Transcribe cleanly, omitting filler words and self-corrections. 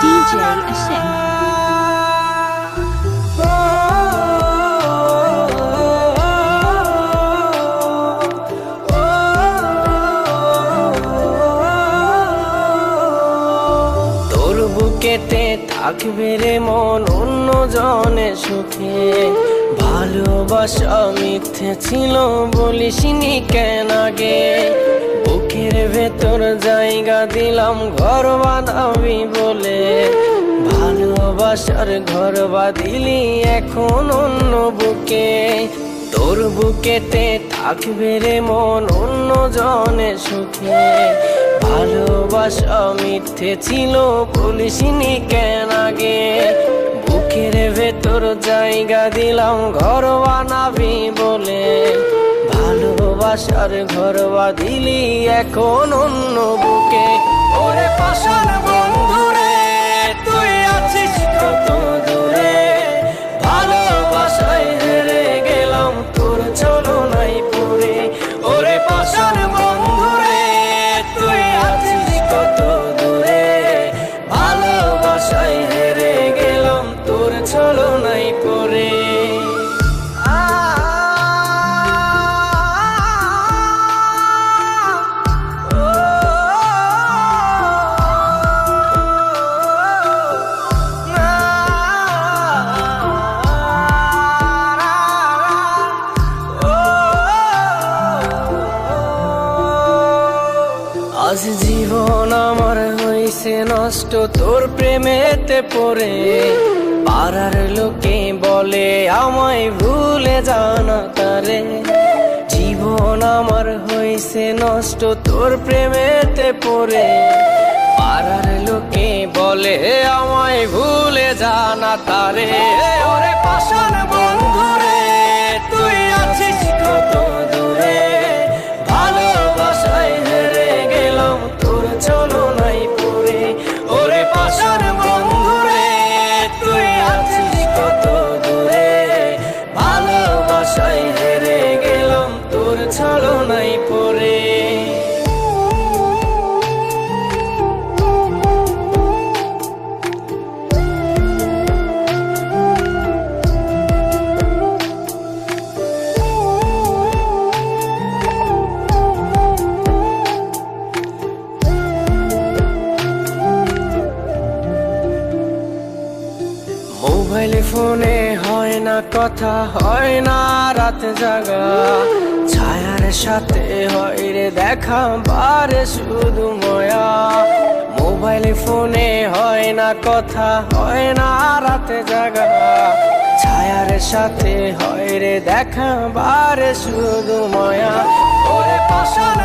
DJ Ashik. তোর বুকেতে থাকবে রে মন অন্য জনের সুখে, ভালোবাসা মিথ্যে ছিল বলিসনি কেন আগে। বুকের ভেতর জায়গা দিলাম ঘর বানাবি বলে, ভালোবাসার ঘর বাঁধিলি এখন অন্য বুকে। তোর বুকেতে থাকবে রে মন অন্য জনের সুখে, ভালোবাসা মিথ্যে ছিল বলিসনি কেন আগে। বুকের ভেতর জায়গা দিলাম ঘর বানাবি বলে, ভালোবাসার ঘর বাঁধিলি এখন অন্য বুকে। ওরে পাশার বন্ধু রে তুই আছিস কত দূরে, ভালোবাসায় হেরে গেলাম তোর ছলনায় পড়ে। ওরে পাশার বন্ধু রে তুই আছিস কত দূরে, ভালোবাসায় হেরে গেলাম তোর ছলনায় পড়ে। আজ জীবন আমার হইছে নষ্ট তোর প্রেমেতে পড়ে, পাড়ার লোকে বলে আমায় ভুলে জানা তারে। জীবন আমার হইছে নষ্ট তোর প্রেমেতে পড়ে, পাড়ার লোকে বলে আমায় ভুলে জানা তারে। ওরে পাশান বন্ধু রে তুই আছিস কত দূরে, ভালোবাসায় হেরে গেলাম তোর ছলনায় পড়ে। ওরে পাশার বন্ধু রে তুই আছিস কত দূরে, ভালোবাসায় হেরে গেলাম তোর ছলনায় পড়ে। মোবাইল ফোনে হয় না কথা, হয় না রাত জাগা, ছায়ার সাথে হয় রে দেখা বারে শুধু ময়া। মোবাইল ফোনে হয় না কথা, হয় না রাত জাগা, ছায়ার সাথে হয় রে দেখা বারে শুধু ময়া। ওরে পাশার